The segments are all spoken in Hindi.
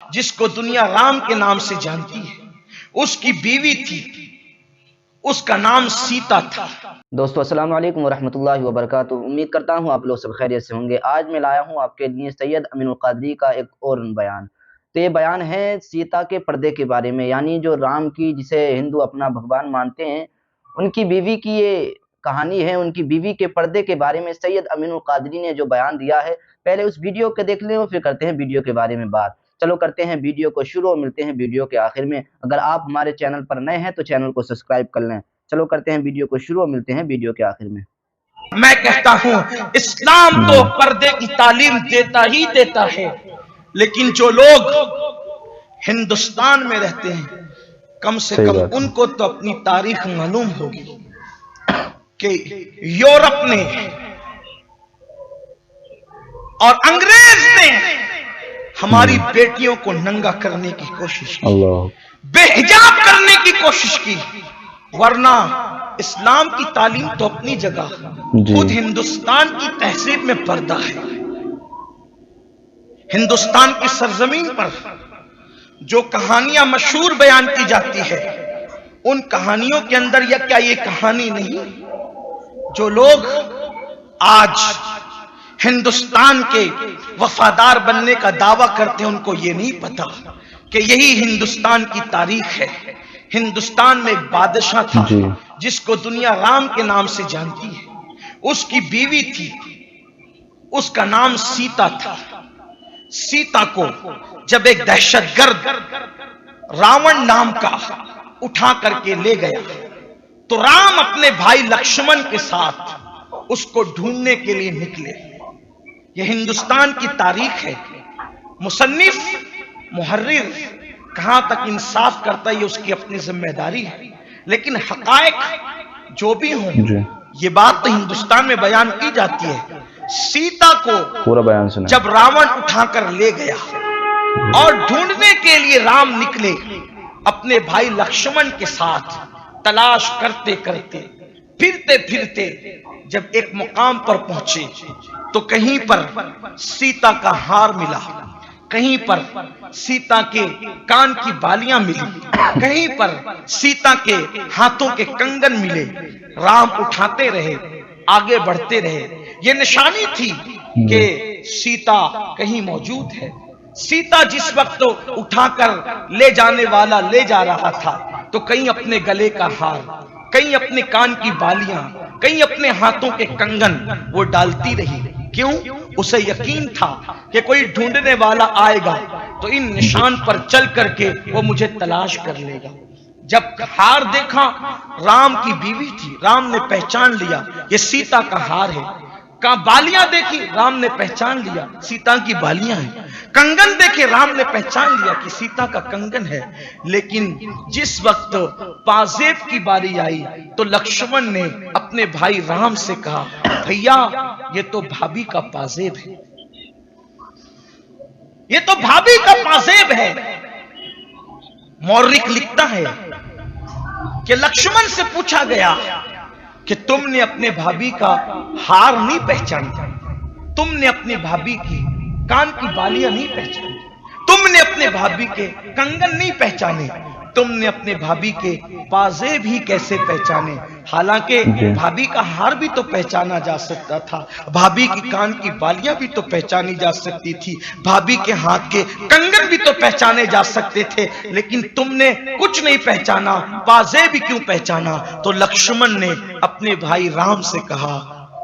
जिसको दुनिया राम के नाम से जानती है, उसकी बीवी थी, उसका नाम सीता था। दोस्तों अस्सलाम वालेकुम वरहमतुल्लाहि वबरकातुहू। उम्मीद करता हूँ आप लोग सब खैरियत से होंगे। आज मैं लाया हूँ आपके लिए सैयद अमीनुल क़ादरी का एक और बयान। तो ये बयान है सीता के पर्दे के बारे में, यानी जो राम की, जिसे हिंदू अपना भगवान मानते हैं, उनकी बीवी की ये कहानी है। उनकी बीवी के पर्दे के बारे में सैयद अमीनुल क़ादरी ने जो बयान दिया है, पहले उस वीडियो को देख लें और फिर करते हैं वीडियो के बारे में बात। चलो करते हैं वीडियो को शुरू और मिलते हैं वीडियो के आखिर में। अगर आप हमारे चैनल पर नए हैं तो चैनल को सब्सक्राइब कर लें। चलो करते हैं वीडियो को शुरू और मिलते हैं वीडियो के आखिर में। मैं कहता हूं इस्लाम तो पर्दे की तालीम देता ही देता है, लेकिन जो लोग हिंदुस्तान में रहते हैं, कम से कम उनको तो अपनी तारीख मालूम होगी कि यूरोप ने और अंग्रेज ने हमारी बेटियों को नंगा करने की कोशिश की, बेहिजाब करने की कोशिश की। वरना इस्लाम की तालीम तो अपनी जगह, खुद हिंदुस्तान की तहजीब में पर्दा है। हिंदुस्तान की सरजमीन पर जो कहानियां मशहूर बयान की जाती है, उन कहानियों के अंदर या क्या ये कहानी नहीं, जो लोग आज हिंदुस्तान के वफादार बनने का दावा करते हैं, उनको ये नहीं पता कि यही हिंदुस्तान की तारीख है। हिंदुस्तान में एक बादशाह था जिसको दुनिया राम के नाम से जानती है। उसकी बीवी थी, उसका नाम सीता था। सीता को जब एक दहशतगर्द रावण नाम का उठा करके ले गया, तो राम अपने भाई लक्ष्मण के साथ उसको ढूंढने के लिए निकले। यह हिंदुस्तान की तारीख है। मुसन्निफ, मुहर्रिर कहां तक इंसाफ करता है ये उसकी अपनी जिम्मेदारी है, लेकिन हकायक जो भी हो, ये बात तो हिंदुस्तान में बयान की जाती है। सीता को पूरा बयान सुना जब रावण उठाकर ले गया और ढूंढने के लिए राम निकले अपने भाई लक्ष्मण के साथ, तलाश करते करते, फिरते फिरते जब एक मुकाम पर पहुंचे तो कहीं पर सीता का हार मिला, कहीं पर सीता के कान की बालियां मिली, कहीं पर सीता के हाथों के कंगन मिले। राम उठाते रहे, आगे बढ़ते रहे। यह निशानी थी कि सीता कहीं मौजूद है। सीता जिस वक्त उठाकर ले जाने वाला ले जा रहा था, तो कहीं अपने गले का हार, कहीं अपने कान की बालियां, कहीं अपने हाथों के कंगन वो डालती रही। क्यों? उसे यकीन था कि कोई ढूंढने वाला आएगा तो इन निशान पर चल करके वो मुझे तलाश कर लेगा। जब हार देखा, राम की बीवी थी, राम ने पहचान लिया ये सीता का हार है। कहा बालियां देखी, राम ने पहचान लिया सीता की बालियां हैं। कंगन देखे, राम ने पहचान लिया कि सीता का कंगन है। लेकिन जिस वक्त पाजेब की बारी आई तो लक्ष्मण ने अपने भाई राम से कहा, भैया ये तो भाभी का पाजेब है, ये तो भाभी का पाजेब है। मौर्रिख लिखता है कि लक्ष्मण से पूछा गया कि तुमने अपने भाभी का हार नहीं पहचाना, तुमने अपनी भाभी की कान की बालियां नहीं पहचानी, तुमने अपने भाभी के कंगन नहीं पहचाने, तुमने अपने भाभी के पाजेब ही कैसे पहचाने? हालांकि भाभी का हार भी तो पहचाना जा सकता था, भाभी की कान की बालियां भी तो पहचानी जा सकती थी, भाभी के हाथ के कंगन भी तो पहचाने जा सकते थे, लेकिन तुमने कुछ नहीं पहचाना, पाजेब भी क्यों पहचाना? तो लक्ष्मण ने अपने भाई राम से कहा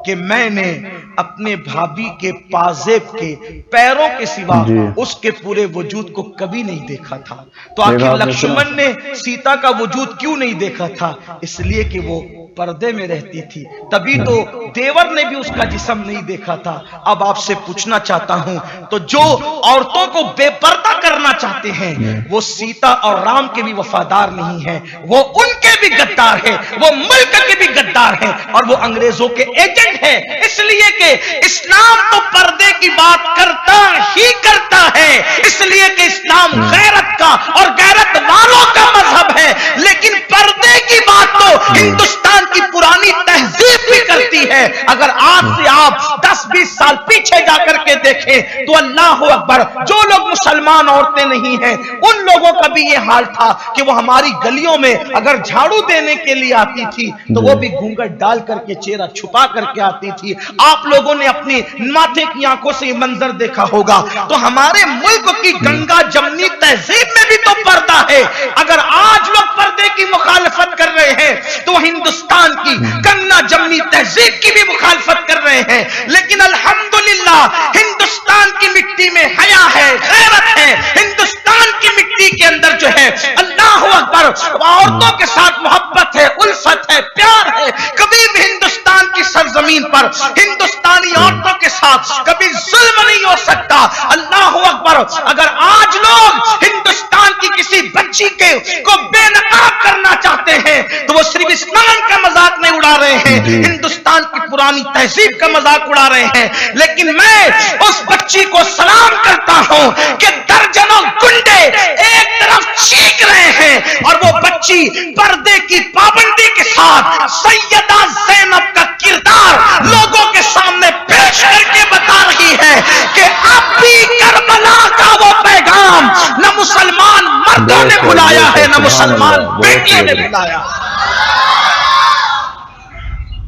कि मैंने अपने भाभी के पाजेब के पैरों के सिवा उसके पूरे वजूद को कभी नहीं देखा था। तो आखिर लक्ष्मण ने सीता का वजूद क्यों नहीं देखा था? इसलिए कि वो पर्दे में रहती थी, तभी तो देवर ने भी उसका जिस्म नहीं देखा था। अब आपसे पूछना चाहता हूं, तो जो औरतों को बेपर्दा करना चाहते हैं, वो सीता और राम के भी वफादार नहीं है, वो उनके भी गद्दार है, वो मुल्क के भी गद्दार है, और वो अंग्रेजों के एजेंट है। इसलिए कि इस्लाम तो पर्दे की बात करता ही करता है, इसलिए कि इस्लाम गैरत का और गैरत वालों का मजहब है। लेकिन पर्दे की बात तो हिंदुस्तान की पुरानी तहजीब भी करती है। अगर आज से आप 10-20 साल पीछे जाकर के देखें तो अल्लाह अकबर, जो लोग मुसलमान औरतें नहीं हैं उन लोगों का भी ये हाल था कि वो हमारी गलियों में अगर झाड़ू देने के लिए आती थी तो वो भी घूंघट डाल करके चेहरा छुपा करके आती थी। आप लोगों ने अपनी माथे की आंखों से ये मंजर देखा होगा। तो हमारे मुल्क की गंगा जमनी तहजीब में भी तो पर्दा है। अगर आज लोग पर्दे की मुखालफत कर रहे हैं तो हिंदुस्तान की गंगा जमनी तहजीब की भी मुखालफत कर रहे हैं। लेकिन अल्हम्दुलिल्लाह हिंदुस्तान की मिट्टी में हया है, गैरत है। हिंदुस्तान की मिट्टी के अंदर जो है अल्लाह अकबर, औरतों के साथ मोहब्बत है, उल्फत है, प्यार है। कभी भी हिंदुस्तान की सरजमीन पर हिंदुस्तानी औरतों के साथ कभी जुल्म नहीं हो सकता। अल्लाह अकबर, अगर आज लोग हिंदुस्तान की किसी बच्ची को बेनकाब करना चाहते हैं तो वो सिर्फ इस्लाम का मजाक नहीं उड़ा रहे हैं, हिंदुस्तान की पुरानी तहजीब का मजाक उड़ा रहे हैं। लेकिन मैं उस बच्ची को सलाम करता हूं कि दर्जनों गुंडे एक तरफ चीख रहे हैं और वो बच्ची पर्दे की पाबंदी के साथ सैयदा ज़ैनब का किरदार लोगों के सामने पेश करके बता रही है कि अब भी करबला का वो पैगाम न मुसलमान मर्दों ने बुलाया है, न मुसलमान बेटियों ने बुलाया।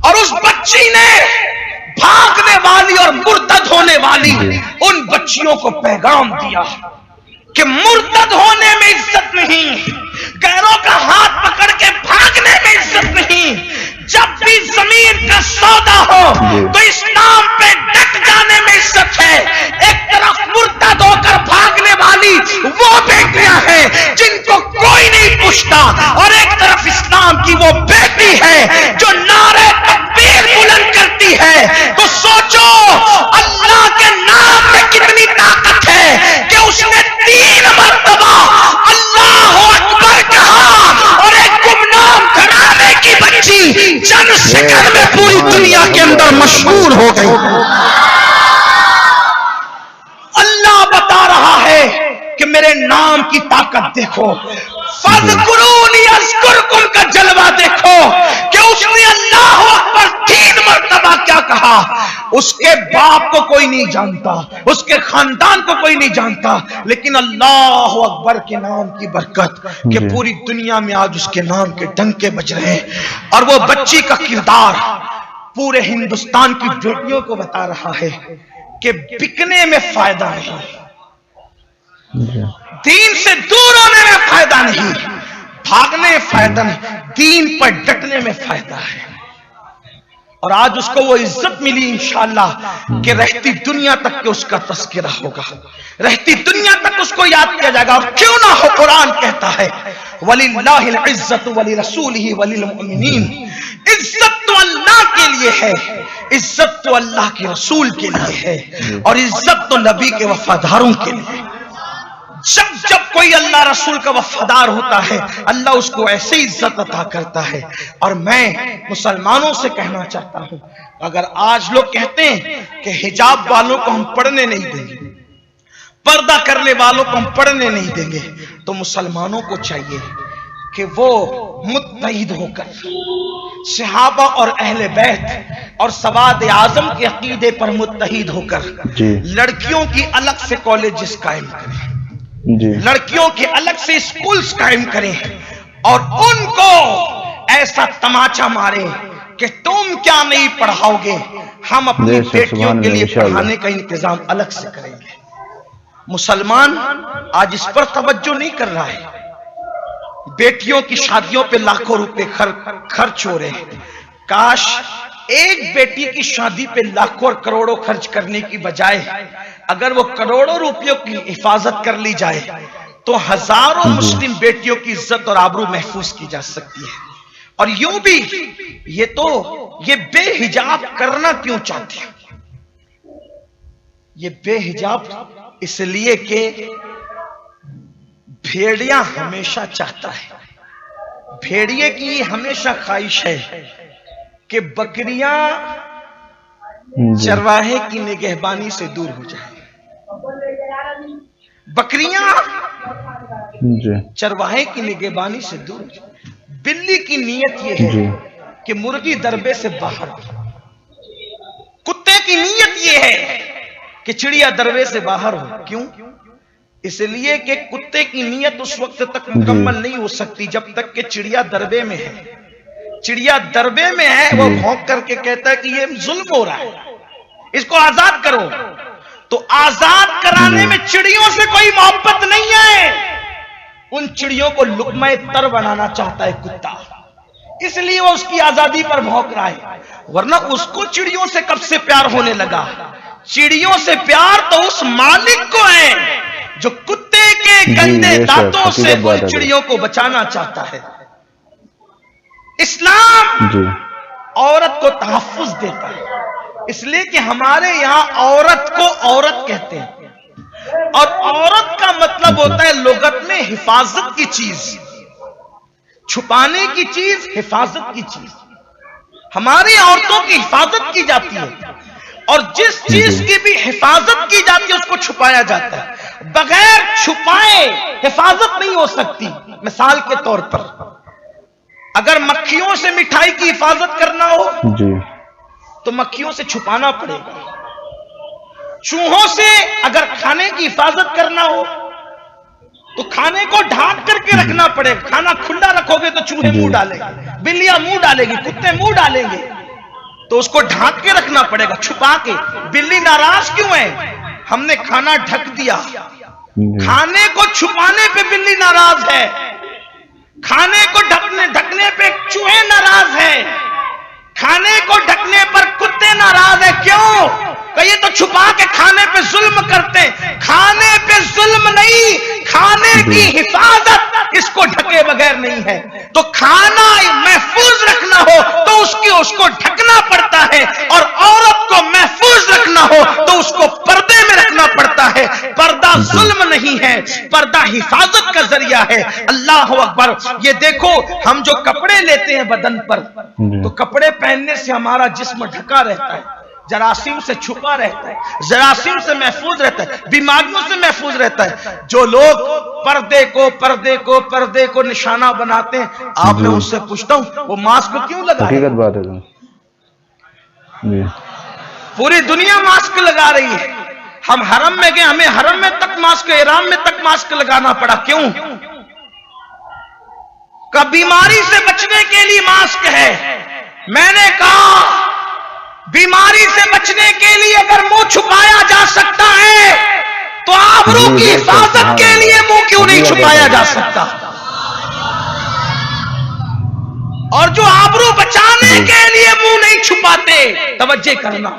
और उस बच्ची ने भागने वाली और मुर्तद होने वाली उन बच्चियों को पैगाम दिया कि मुर्तद होने में इज्जत नहीं, गैरों का हाथ पकड़ के भागने में इज्जत नहीं। जब भी जमीन का सौदा हो तो इस्लाम पे डट जाने में इज्जत है। एक तरफ मुर्तद होकर भागने वाली वो बेटियां हैं जिनको कोई नहीं पूछता, और एक तरफ इस्लाम की वो बेटी है जो नारे तकबीर बुलंद करती है। तो सोचो अल्लाह के नाम में कितनी ताकत है कि उसने 3 मरतबा अल्लाह अकबर कहा और एक गुमनाम घराने की बच्ची जन शिकन में पूरी दुनिया के अंदर मशहूर हो गई। अल्लाह बता रहा है कि मेरे नाम की ताकत देखो, फज़कुरूनी अज़कुरकुम का जलवा देखो कि उसने अल्लाह अकबर 3 मरतबा क्या कहा। उसके बाप को कोई नहीं जानता, उसके खानदान को कोई नहीं जानता, लेकिन अल्लाह अकबर के नाम की बरकत कि पूरी दुनिया में आज उसके नाम के डंके बज रहे हैं। और वो बच्ची का किरदार पूरे हिंदुस्तान की बेटियों को बता रहा है कि बिकने में फायदा नहीं, दीन से दूर होने में फायदा नहीं, भागने में फायदा नहीं, दीन पर डटने में फायदा है। और आज उसको वो इज्जत मिली इंशाअल्लाह कि रहती दुनिया तक के उसका तस्करा होगा, रहती दुनिया तक उसको याद किया जाएगा। और क्यों ना हो, कुरान कहता है वलिल्लाहिल इज्जतु वलिरसूलिही वलिलमुमिनीन, इज्जत तो अल्लाह के लिए है, इज्जत तो अल्लाह के रसूल के लिए है, और इज्जत तो नबी के वफादारों के लिए। जब जब कोई अल्लाह रसूल का वफादार होता है अल्लाह उसको ऐसे इज्जत अता करता है। और मैं मुसलमानों से कहना चाहता हूं, अगर आज लोग कहते हैं कि हिजाब वालों को हम पढ़ने नहीं देंगे, पर्दा करने वालों को हम पढ़ने नहीं देंगे, तो मुसलमानों को चाहिए कि वो मुत्तहिद होकर सहाबा और अहले बैत और सवाद आजम के अकीदे पर मुत्तहिद होकर लड़कियों की अलग से कॉलेजेस कायम करें, लड़कियों के अलग से स्कूल्स कायम करें, और उनको ऐसा तमाचा मारे कि तुम क्या नहीं पढ़ाओगे, हम अपनी बेटियों के लिए पढ़ाने का इंतजाम अलग से करेंगे। मुसलमान आज इस पर तवज्जो नहीं कर रहा है। बेटियों की शादियों पे लाखों रुपए खर्च हो रहे हैं। काश एक बेटी की शादी पे लाखों और करोड़ों खर्च करने की बजाय अगर वो करोड़ों रुपयों की हिफाजत कर ली जाए तो हजारों मुस्लिम बेटियों की इज्जत और आबरू महफूज की जा सकती है। और यूं भी ये बेहिजाब करना क्यों चाहते हैं? ये बेहिजाब इसलिए कि भेड़िया हमेशा चाहता है, भेड़िए की हमेशा ख्वाहिश है कि बकरियां चरवाहे की निगहबानी से दूर हो जाए। बकरियां चरवाहे की निगहबानी से दूर हो जाए। बिल्ली की नीयत यह है कि मुर्गी दरबे से बाहर, कुत्ते की नीयत यह है कि चिड़िया दरवे से बाहर हो। क्यों? इसलिए कि कुत्ते की नीयत उस वक्त तक मुकम्मल नहीं हो सकती जब तक कि चिड़िया दरबे में है। चिड़िया दरबे में है, वो भौंक करके कहता है कि ये जुल्म हो रहा है, इसको आजाद करो। तो आजाद कराने में चिड़ियों से कोई मोहब्बत नहीं है, उन चिड़ियों को लुक़्मा तर बनाना चाहता है कुत्ता, इसलिए वो उसकी आजादी पर भौंक रहा है। वरना उसको चिड़ियों से कब से प्यार होने लगा? चिड़ियों से प्यार तो उस मालिक को है जो कुत्ते के गंदे दांतों से उन चिड़ियों को बचाना चाहता है। इस्लाम औरत को तहफ्फुज देता है, इसलिए कि हमारे यहां औरत को औरत कहते हैं, और औरत का मतलब होता है लुगत में हिफाजत की चीज, छुपाने की चीज, हिफाजत की चीज। हमारी औरतों की हिफाजत की जाती है, और जिस चीज की भी हिफाजत की जाती है उसको छुपाया जाता है। बगैर छुपाए हिफाजत नहीं हो सकती। मिसाल के तौर पर अगर मक्खियों से मिठाई की हिफाजत करना हो तो मक्खियों से छुपाना पड़ेगा। चूहों से अगर खाने की हिफाजत करना हो तो खाने को ढांक करके रखना पड़ेगा। खाना खुला रखोगे तो चूहे मुंह डालेंगे, बिल्लियां मुंह डालेगी, कुत्ते मुंह डालेंगे, तो उसको ढांक के रखना पड़ेगा, छुपा के। बिल्ली नाराज क्यों है? हमने खाना ढक दिया। खाने को छुपाने पे बिल्ली नाराज है, खाने को ढकने पे चूहे नाराज है, खाने को ढकने पर कुत्ते नाराज है। क्यों? ये तो छुपा के खाने पे जुल्म करते हैं। खाने पे जुल्म नहीं, खाने की हिफाजत इसको ढके बगैर नहीं है। तो खाना महफूज रखना हो तो उसको ढकना पड़ता है, और औरत को महफूज रखना हो तो उसको पर्दे में रखना पड़ता है। पर्दा जुल्म नहीं है, पर्दा हिफाजत का जरिया है। अल्लाह अकबर। ये देखो, हम जो कपड़े लेते हैं बदन पर, तो कपड़े पहनने से हमारा जिस्म ढका रहता है, जरासीम से छुपा रहता है, जरासीम से महफूज रहता है, बीमारियों से महफूज रहता है। जो लोग पर्दे को निशाना बनाते हैं, आप मैं उससे पूछता हूं वो मास्क क्यों लगा? हकीकत बात है जी। पूरी दुनिया मास्क लगा रही है। हम हरम में गए, हमें हरम में तक मास्क, इहराम में तक मास्क लगाना पड़ा। क्यों? का बीमारी से बचने के लिए मास्क है। मैंने कहा बीमारी से बचने के लिए अगर मुंह छुपाया जा सकता है तो आबरू की हिफाजत के लिए मुंह क्यों नहीं छुपाया जा सकता? और जो आबरू बचाने के लिए मुंह नहीं छुपाते, तवज्जो करना,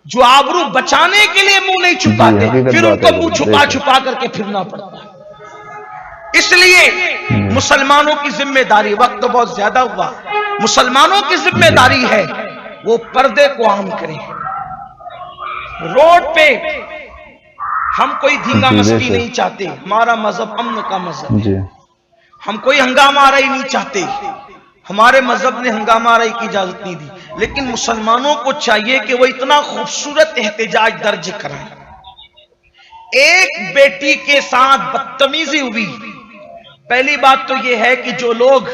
जो आबरू बचाने के लिए मुंह नहीं छुपाते, फिर उनको मुंह छुपा करके फिरना पड़ता है। इसलिए मुसलमानों की जिम्मेदारी, वक्त बहुत ज्यादा हुआ, मुसलमानों की जिम्मेदारी है वो पर्दे को आम करें। रोड पे हम कोई धींगा मस्ती नहीं चाहते, हमारा मजहब अमन का मजहब है। हम कोई हंगामा आराई नहीं चाहते, हमारे मजहब ने हंगामा आराई की इजाजत नहीं दी। लेकिन मुसलमानों को चाहिए कि वो इतना खूबसूरत एहतजाज दर्ज कराएं। एक बेटी के साथ बदतमीजी हुई। पहली बात तो यह है कि जो लोग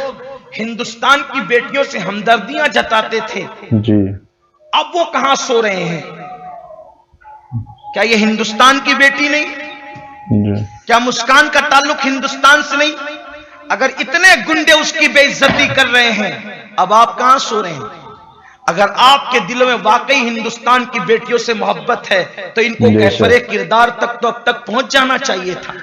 हिंदुस्तान की बेटियों से हमदर्दियां जताते थे जी, अब वो कहां सो रहे हैं? क्या ये हिंदुस्तान की बेटी नहीं? जी। क्या मुस्कान का ताल्लुक हिंदुस्तान से नहीं? अगर इतने गुंडे उसकी बेइज्जती कर रहे हैं, अब आप कहां सो रहे हैं? अगर आपके दिलों में वाकई हिंदुस्तान की बेटियों से मोहब्बत है तो इनको कैफरे किरदार तक तो अब तक पहुंच जाना चाहिए था।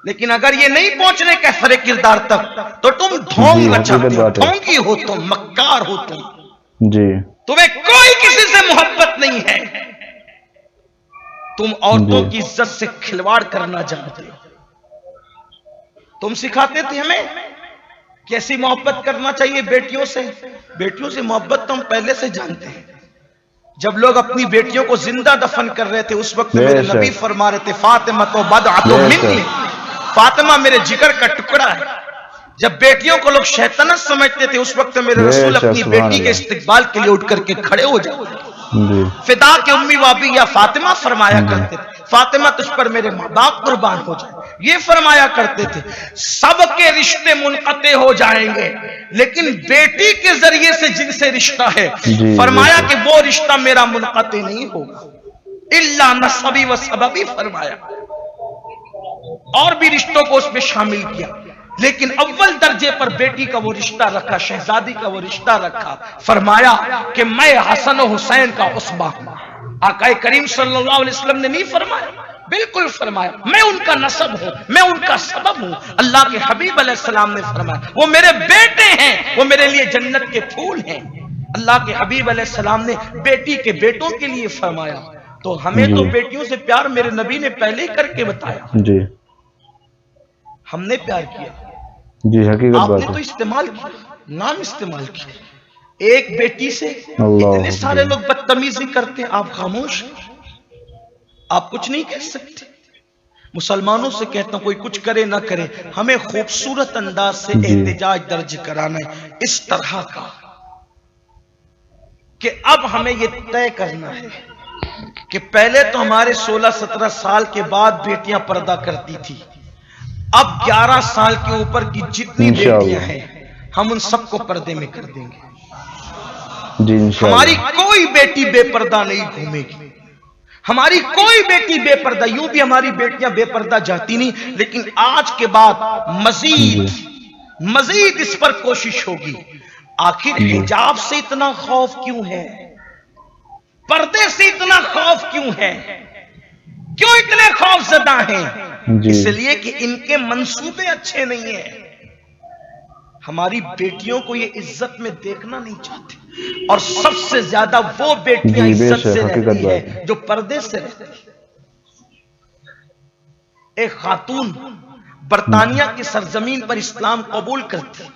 लेकिन अगर ये नहीं पहुंचने कैफरे किरदार तक तो तुम ढोंग रचाते हो, ढोंगी हो तुम, मक्कार हो तुम जी। तुम्हें कोई किसी से मोहब्बत नहीं है, तुम औरतों की इज्जत से खिलवाड़ करना जानते हो। तुम सिखाते थे हमें कैसी मोहब्बत करना चाहिए बेटियों से। बेटियों से मोहब्बत तो हम पहले से जानते हैं। जब लोग अपनी बेटियों को जिंदा दफन कर रहे थे उस वक्त मेरे नबी फरमा रहे थे, फातिमा तो बदअतु मिन्नी, फातिमा मेरे जिगर का टुकड़ा है। जब बेटियों को लोग शैतानत समझते थे उस वक्त मेरे रसूल अपनी बेटी के इस्तिकबाल के लिए उठ करके खड़े हो जाते, फिदा के उम्मी वाबी या फातिमा फरमाया करते थे, फातिमा तुझ पर मेरे माँ बाप कुर्बान हो जाए, ये फरमाया करते थे। सबके रिश्ते मुनक़ते हो जाएंगे लेकिन बेटी के जरिए से जिनसे रिश्ता है, फरमाया कि वो रिश्ता मेरा मुनक़ते नहीं होगा। इल्ला नसबी व सबबी फरमाया, और भी रिश्तों को उसमें शामिल किया, लेकिन अव्वल दर्जे पर बेटी का वो रिश्ता रखा, शहजादी का वो रिश्ता रखा। फरमाया कि मैं हसन और हुसैन का उस्बा हूं। आका करीम सल्लल्लाहु अलैहि वसल्लम ने नहीं फरमाया, बिल्कुल फरमाया मैं उनका नसब हूं, मैं उनका सबब हूं। अल्लाह के हबीब अलैहिस्सलाम ने फरमाया वो मेरे बेटे हैं, वो मेरे लिए जन्नत के फूल हैं। अल्लाह के हबीब अलैहिस्सलाम ने बेटी के बेटों के लिए फरमाया। तो हमें तो बेटियों से प्यार मेरे नबी ने पहले ही करके बताया जी, हमने प्यार किया जी, हकीकत बात आपने है। तो इस्तेमाल किया, नाम इस्तेमाल किया। एक बेटी से अल्लाह इतने सारे लोग बदतमीजी करते हैं, आप खामोश, आप कुछ नहीं कह सकते। मुसलमानों से कहता हूं कोई कुछ करे ना करे, हमें खूबसूरत अंदाज से जी। एहतजाज दर्ज कराना है इस तरह का कि अब हमें यह तय करना है कि पहले तो हमारे 16-17 साल के बाद बेटियां पर्दा करती थी, अब 11 साल के ऊपर की जितनी इंशाअल्लाह। बेटियां हैं हम उन सबको पर्दे में कर देंगे। जी इंशाअल्लाह। हमारी कोई बेटी बेपर्दा नहीं घूमेगी, हमारी कोई बेटी बेपर्दा, यूं भी हमारी बेटियां बेपर्दा जाती नहीं, लेकिन आज के बाद मजीद इस पर कोशिश होगी। आखिर हिजाब से इतना खौफ क्यों है, पर्दे से इतना खौफ क्यों है, क्यों इतने खौफजदा हैं? जी। इसलिए कि इनके मंसूबे अच्छे नहीं है। हमारी बेटियों को ये इज्जत में देखना नहीं चाहते, और सबसे ज्यादा वो बेटियां जी, इज्जत बेशक, से हकीकत रहती बात है जो पर्दे से रहती है। एक खातून बरतानिया की सरजमीन पर इस्लाम कबूल करती,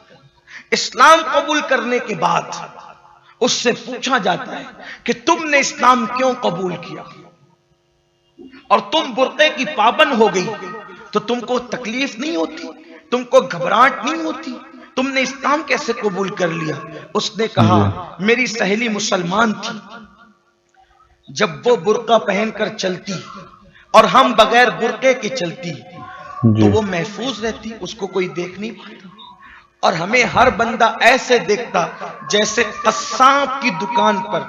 इस्लाम कबूल करने के बाद उससे पूछा जाता है कि तुमने इस्लाम क्यों कबूल किया, और तुम बुर्के की पाबंद हो गई तो तुमको तकलीफ नहीं होती, तुमको घबराहट नहीं होती, तुमने इस्लाम कैसे कबूल कर लिया? उसने कहा मेरी सहेली मुसलमान थी, जब वो बुर्का पहनकर चलती और हम बगैर बुर्के के चलती तो वो महफूज रहती, उसको कोई देख नहीं पाता। और हमें हर बंदा ऐसे देखता जैसे कस्साब की दुकान पर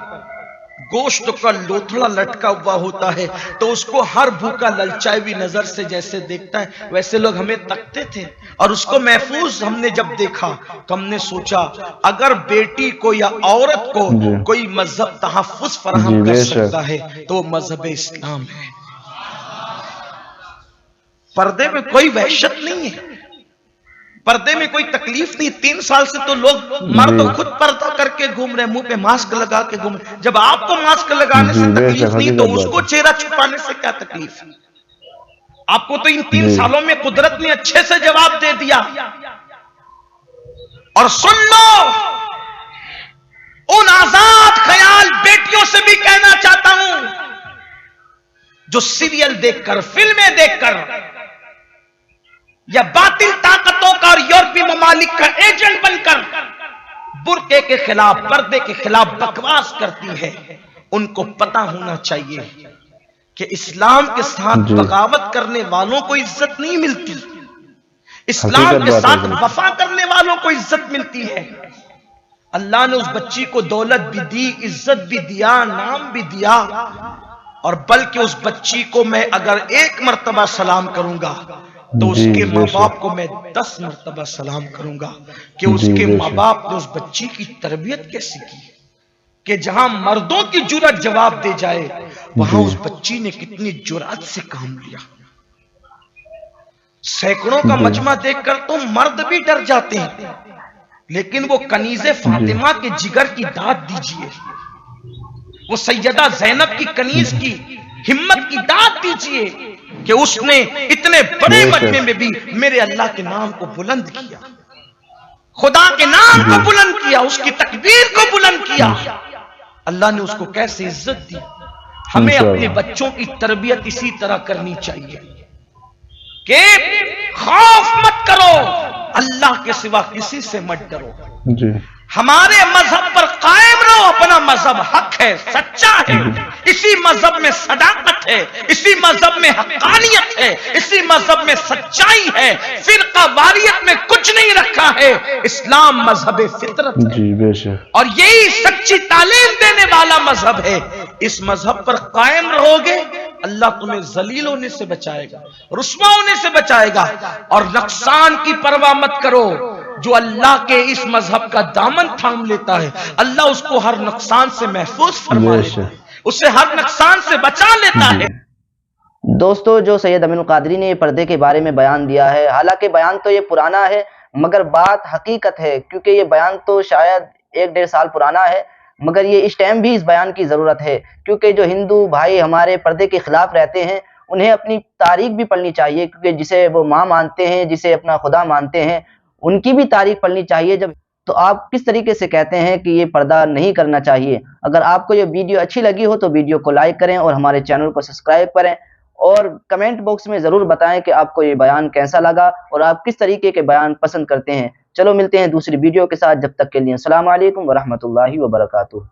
गोश्त का लोथड़ा लटका हुआ होता है, तो उसको हर भूखा ललचाई हुई नजर से जैसे देखता है, वैसे लोग हमें तकते थे। और उसको महफूज हमने जब देखा तो हमने सोचा अगर बेटी को या औरत को कोई मजहब तहफ्फुज फराहम कर सकता है तो वो मजहब इस्लाम है। पर्दे में कोई वहशत नहीं है, पर्दे में कोई तकलीफ नहीं। 3 साल से तो लोग मर्द खुद पर्दा करके घूम रहे, मुंह पे मास्क लगा के घूम रहे। जब आपको मास्क लगाने से तकलीफ नहीं तो उसको चेहरा छुपाने से क्या तकलीफ है? आपको तो इन 3 सालों में कुदरत ने अच्छे से जवाब दे दिया। और सुन लो, उन आजाद ख्याल बेटियों से भी कहना चाहता हूं जो सीरियल देखकर, फिल्में देखकर या बातिल ताकतों का और यूरोपीय ममालिक का एजेंट बनकर बुर्के के खिलाफ, पर्दे के खिलाफ बकवास करती है, उनको पता होना चाहिए कि इस्लाम के साथ बगावत करने वालों को इज्जत नहीं मिलती, इस्लाम के साथ वफा करने वालों को इज्जत मिलती है। अल्लाह ने उस बच्ची को दौलत भी दी, इज्जत भी दिया, नाम भी दिया, और बल्कि उस बच्ची को मैं अगर 1 मर्तबा सलाम करूंगा तो उसके माँ बाप को मैं 10 मर्तबा सलाम करूंगा कि उसके माँ बाप ने उस बच्ची की तरबियत कैसी की, कि जहां मर्दों की जुर्रत जवाब दे जाए वहां उस बच्ची ने कितनी जुर्रत से काम लिया। सैकड़ों का मजमा देखकर तो मर्द भी डर जाते हैं, लेकिन वो कनीज़े फातिमा के जिगर की दाद दीजिए, वो सैयदा ज़ैनब की कनीज की हिम्मत की दाद दीजिए कि उसने इतने बड़े मजमे में भी मेरे अल्लाह के नाम को बुलंद किया, खुदा के नाम को बुलंद किया, उसकी तकबीर को बुलंद किया। अल्लाह ने उसको कैसे इज्जत दी। हमें अपने बच्चों की तरबियत इसी तरह करनी चाहिए कि खौफ मत करो, अल्लाह के सिवा किसी से मत डरो जी। हमारे मजहब पर कायम रहो, अपना मजहब हक है, सच्चा है, इसी मजहब में सदाकत है, इसी मजहब में हक्कानियत है, इसी मजहब में सच्चाई है, फिरका वारियत में कुछ नहीं रखा है। इस्लाम मजहब फितरत है जी, बेशक, और यही सच्ची तालीम देने वाला मजहब है। इस मजहब पर कायम रहोगे, अल्लाह तुम्हें जलील होने से बचाएगा, रुस्वा होने से बचाएगा। और नुकसान की परवाह मत करो, जो अल्लाह के इस मजहब का दामन थाम लेता है, अल्लाह उसको हर नुकसान से महफूज फरमा लेता है, उसे हर नुकसान से बचा लेता है। दोस्तों, जो सैयद अमीनुल कादरी ने पर्दे के बारे में बयान दिया है, हालांकि बयान तो ये पुराना है मगर बात हकीकत है, क्योंकि ये बयान तो शायद 1-1.5 साल पुराना है, मगर ये इस टाइम भी इस बयान की ज़रूरत है, क्योंकि जो हिंदू भाई हमारे पर्दे के खिलाफ रहते हैं उन्हें अपनी तारीख भी पढ़नी चाहिए, क्योंकि जिसे वो माँ मानते हैं, जिसे अपना खुदा मानते हैं, उनकी भी तारीख पढ़नी चाहिए। जब तो आप किस तरीके से कहते हैं कि ये पर्दा नहीं करना चाहिए? अगर आपको ये वीडियो अच्छी लगी हो तो वीडियो को लाइक करें और हमारे चैनल को सब्सक्राइब करें, और कमेंट बॉक्स में ज़रूर बताएं कि आपको ये बयान कैसा लगा और आप किस तरीके के बयान पसंद करते हैं। चलो मिलते हैं दूसरी वीडियो के साथ, जब तक के लिए अस्सलाम वालेकुम व रहमतुल्लाहि व बरकातुहू।